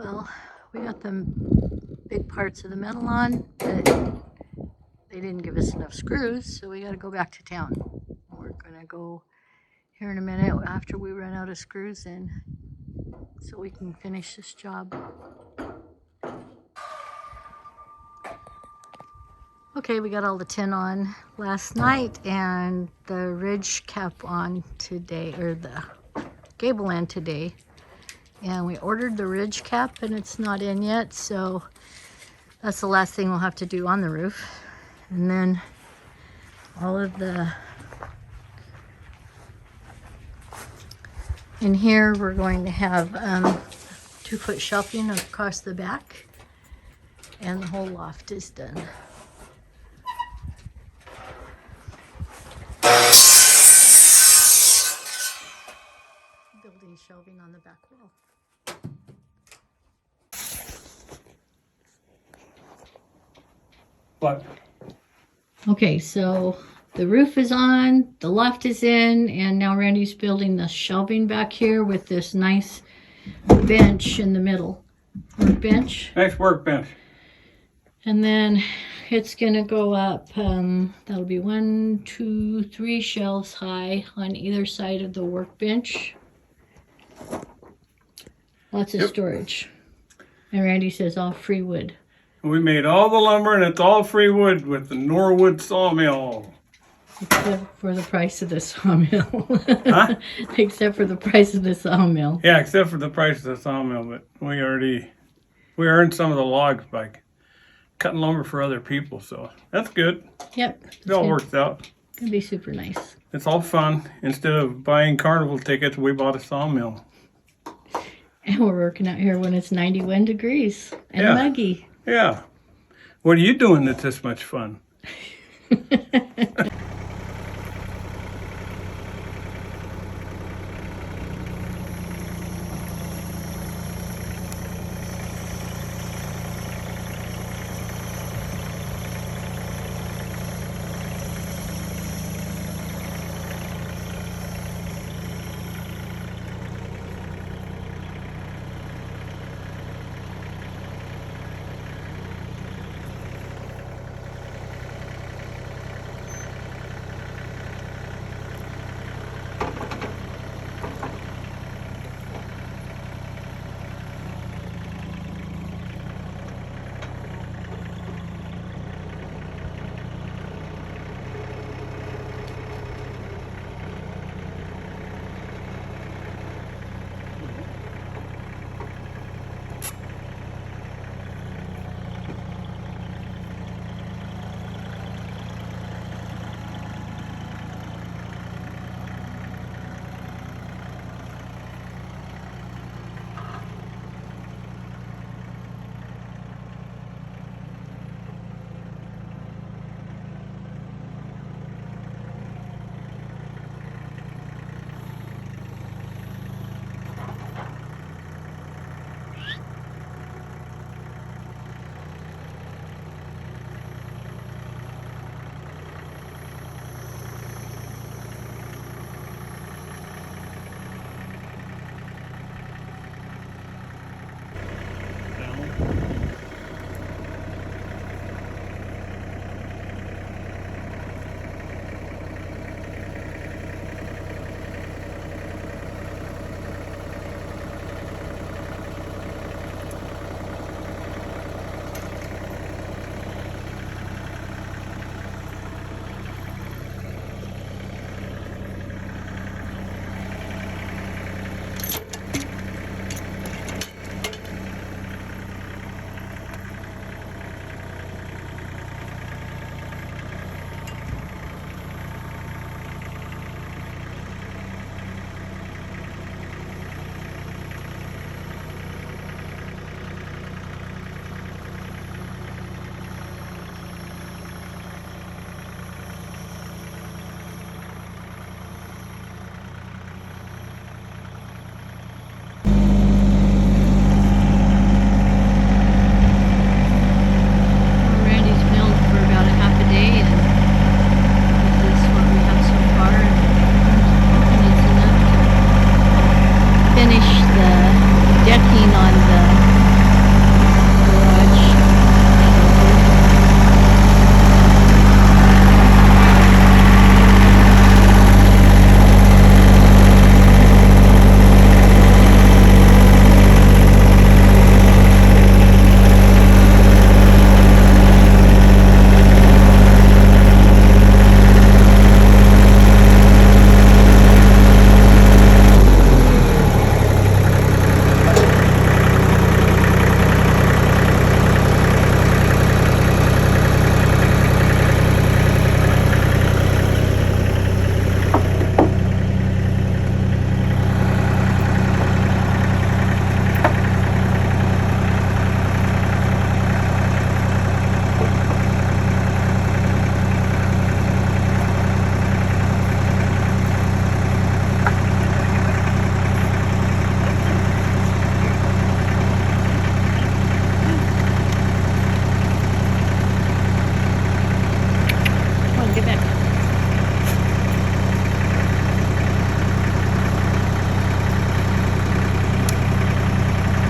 Well, we got the big parts of the metal on, but they didn't give us enough screws, so we got to go back to town. We're gonna go here in a minute after we run out of screws in, so we can finish this job. Okay, we got all the tin on last night and the ridge cap on today, or the gable end today. And we ordered the ridge cap and it's not in yet, so that's the last thing we'll have to do on the roof. And then all of the, in here we're going to have 2-foot shelving across the back, and the whole loft is done. Building shelving on the back wall. What? Okay, so the roof is on, the loft is in, and now Randy's building the shelving back here with this nice bench in the middle. Workbench. Nice workbench. And then it's gonna go up, that'll be 1, 2, 3 shelves high on either side of the workbench. Lots of storage. And Randy says all free wood. We made all the lumber and it's all free wood with the Norwood Sawmill. Except for the price of the sawmill. Huh? Except for the price of the sawmill. Yeah, except for the price of the sawmill, but we earned some of the logs by cutting lumber for other people, so that's good. Yep. It all works out. Gonna be super nice. It's all fun. Instead of buying carnival tickets, we bought a sawmill. And we're working out here when it's 91 degrees and muggy. Yeah. What are you doing that's this much fun?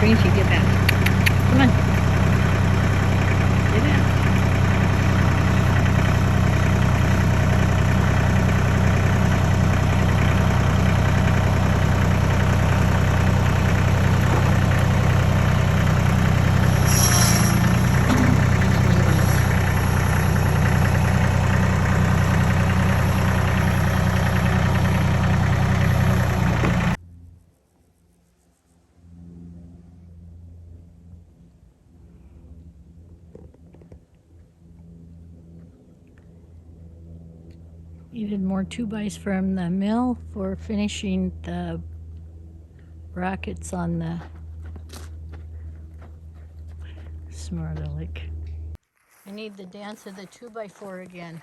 screen till you get back. Come on. Get in. Needed more 2x from the mill for finishing the brackets on the smart aleck. I need the dance of the 2x4 again.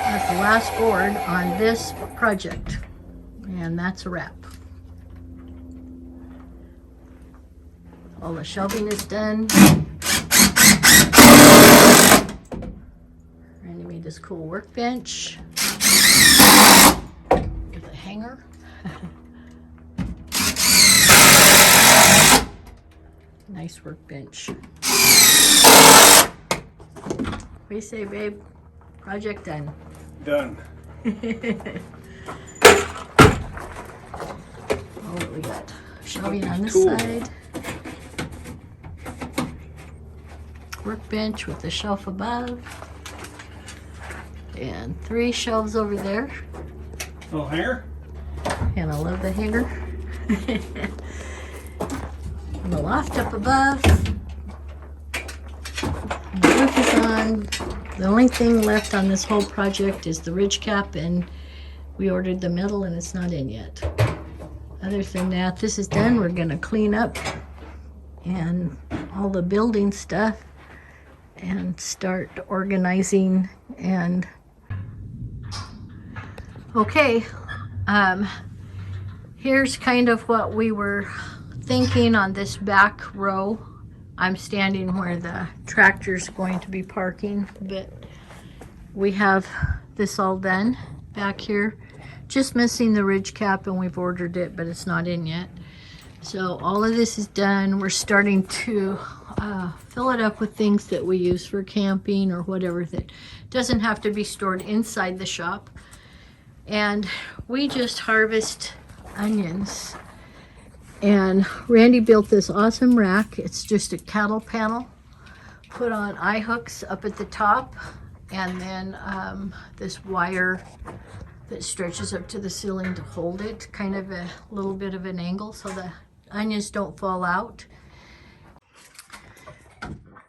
That's the last board on this project, and that's a wrap. All the shelving is done. Randy made this cool workbench with a hanger. Nice workbench. What do you say, babe? Project done. Done. Oh, what we got? Shelving on this side. Workbench with the shelf above. And 3 shelves over there. Little hanger. And I love the hanger. And the loft up above. And the roof is on. The only thing left on this whole project is the ridge cap, and we ordered the metal and it's not in yet. Other than that, this is done. We're gonna clean up and all the building stuff and start organizing. And okay, here's kind of what we were thinking on this back row. I'm standing where the tractor's going to be parking, but we have this all done back here. Just missing the ridge cap, and we've ordered it, but it's not in yet. So all of this is done. We're starting to fill it up with things that we use for camping or whatever that doesn't have to be stored inside the shop. And we just harvest onions. And Randy built this awesome rack. It's just a cattle panel put on eye hooks up at the top, and then this wire that stretches up to the ceiling to hold it, kind of a little bit of an angle so the onions don't fall out.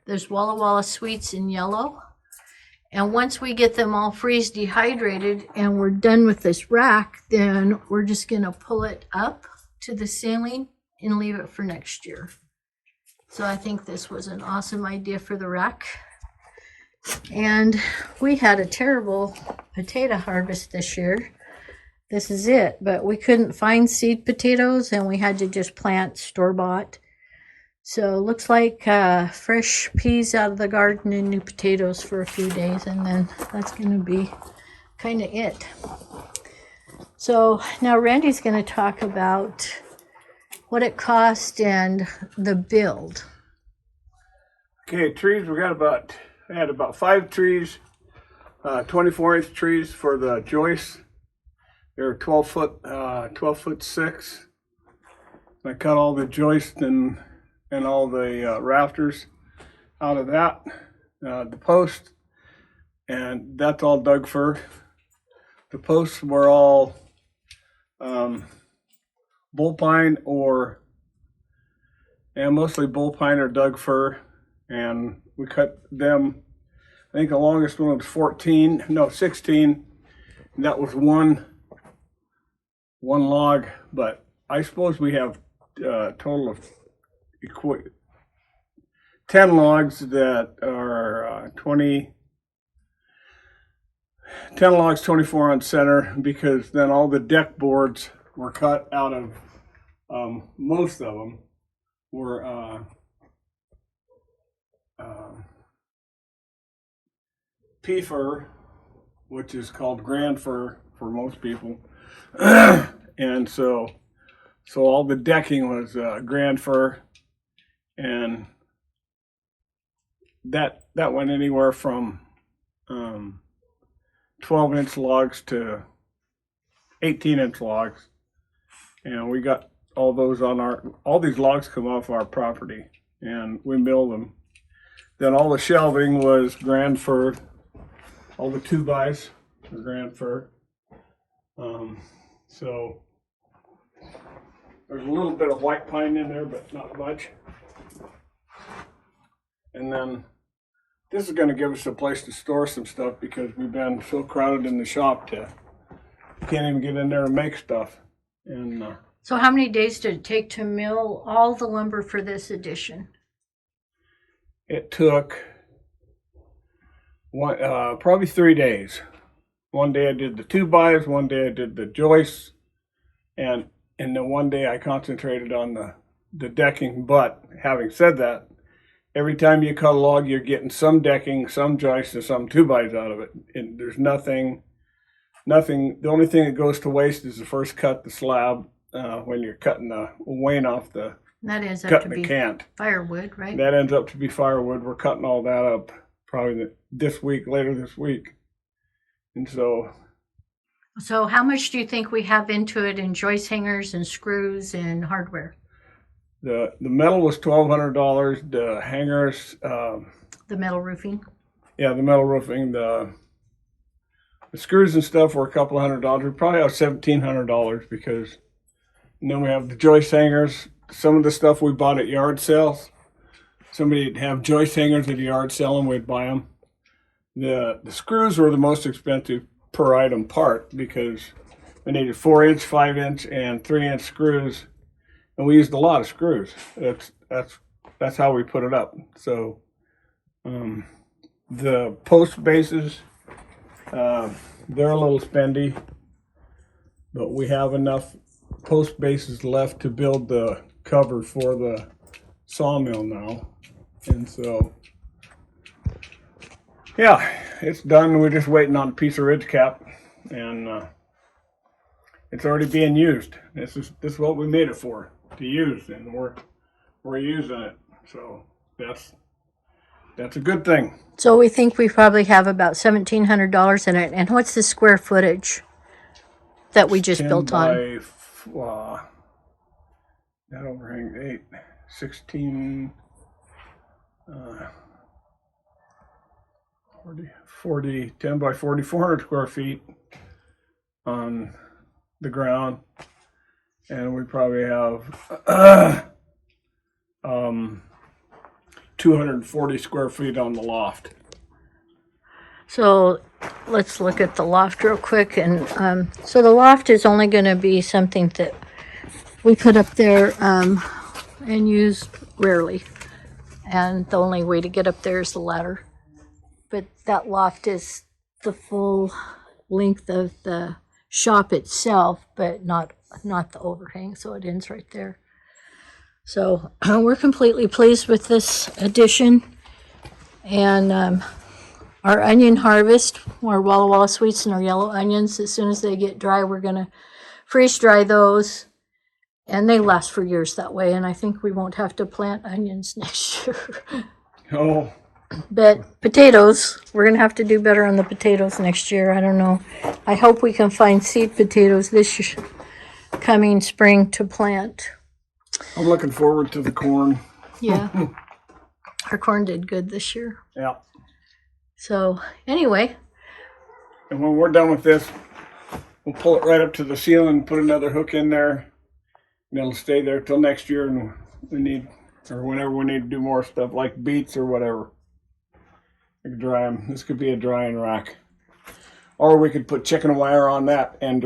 There's Walla Walla Sweets in yellow. And once we get them all freeze dehydrated and we're done with this rack, then we're just gonna pull it up to the ceiling and leave it for next year. So I think this was an awesome idea for the rack. And we had a terrible potato harvest this year. This is it, but we couldn't find seed potatoes and we had to just plant store-bought. So looks like fresh peas out of the garden and new potatoes for a few days, and then that's gonna be kind of it. So now Randy's gonna talk about what it cost and the build. Okay, trees, I had about 5 trees, 24-inch trees for the joists. They're 12 foot 6. I cut all the joists and all the rafters out of that, the post, and that's all Doug fir. The posts were all bull pine and mostly bull pine or Doug fir, and we cut them. I think the longest one was 16, and that was one log, but I suppose we have a total of 10 logs that are 10 logs 24 on center, because then all the deck boards were cut out of, most of them were pea fir, which is called grand fir for most people. And so all the decking was grand fir, and that went anywhere from 12-inch logs to 18-inch logs, and we got all those on all these logs come off our property, and we mill them. Then all the shelving was grand fir, all the 2x were grand fir. So there's a little bit of white pine in there, but not much. And then this is going to give us a place to store some stuff because we've been so crowded in the shop we can't even get in there and make stuff. And so how many days did it take to mill all the lumber for this edition? It took probably 3 days. One day I did the 2x, one day I did the joists, and then one day I concentrated on the decking. But having said that, every time you cut a log, you're getting some decking, some joists, and some 2x out of it. And there's nothing. The only thing that goes to waste is the first cut, the slab, when you're cutting the wane off the that ends up cutting to the be cant. Firewood, right? That ends up to be firewood. We're cutting all that up probably later this week. And so how much do you think we have into it in joist hangers and screws and hardware? The metal was $1,200. The hangers, The metal roofing? yeah, the metal roofing, the screws and stuff were a couple $100. We probably have $1,700 because, and then we have the joist hangers. Some of the stuff we bought at yard sales. Somebody'd have joist hangers at a yard sale and we'd buy them. The screws were the most expensive per item part because we needed 4-inch, 5-inch, and 3-inch screws, and we used a lot of screws. That's how we put it up. So the post bases, they're a little spendy, but we have enough post bases left to build the cover for the sawmill now, and so. Yeah, it's done. We're just waiting on a piece of ridge cap, and it's already being used. This is what we made it for, to use, and we're using it. So that's a good thing. So we think we probably have about $1,700 in it. And what's the square footage that we just built on? That overhang 16. 10 by 40, 400 square feet on the ground, and we probably have 240 square feet on the loft. So let's look at the loft real quick. And so the loft is only going to be something that we put up there and use rarely. And the only way to get up there is the ladder. But that loft is the full length of the shop itself, but not the overhang, so it ends right there. So we're completely pleased with this addition. And our onion harvest, our Walla Walla Sweets and our yellow onions, as soon as they get dry, we're going to freeze dry those. And they last for years that way, and I think we won't have to plant onions next year. Oh. But potatoes, we're going to have to do better on the potatoes next year. I don't know. I hope we can find seed potatoes this coming spring to plant. I'm looking forward to the corn. Yeah. Our corn did good this year. Yeah. So anyway. And when we're done with this, we'll pull it right up to the ceiling, put another hook in there, and it'll stay there till next year, and whenever we need to do more stuff like beets or whatever. We could dry them. This could be a drying rack. Or we could put chicken wire on that and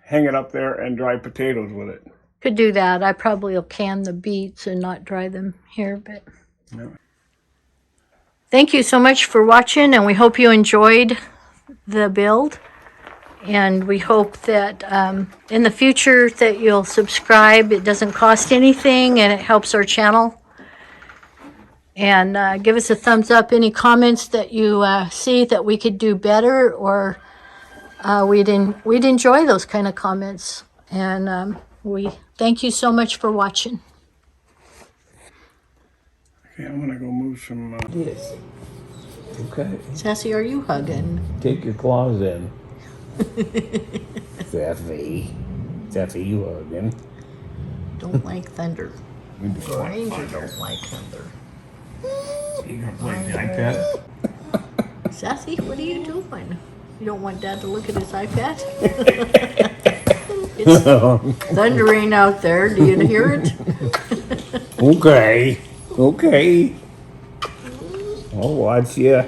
hang it up there and dry potatoes with it. Could do that. I probably will can the beets and not dry them here, but. Yeah. Thank you so much for watching, and we hope you enjoyed the build. And we hope that in the future that you'll subscribe. It doesn't cost anything, and it helps our channel. And give us a thumbs up. Any comments that you see that we could do better, or we'd enjoy those kind of comments. And we thank you so much for watching. Okay, I'm gonna go move some. Yes. Okay. Sassy, are you hugging? Take your claws in. Sassy. Sassy, you hugging. Don't like thunder. Ranger don't like thunder. You gonna play the iPad? Sassy, what are you doing? You don't want Dad to look at his iPad? It's thundering out there. Do you hear it? Okay. Okay. I'll watch you.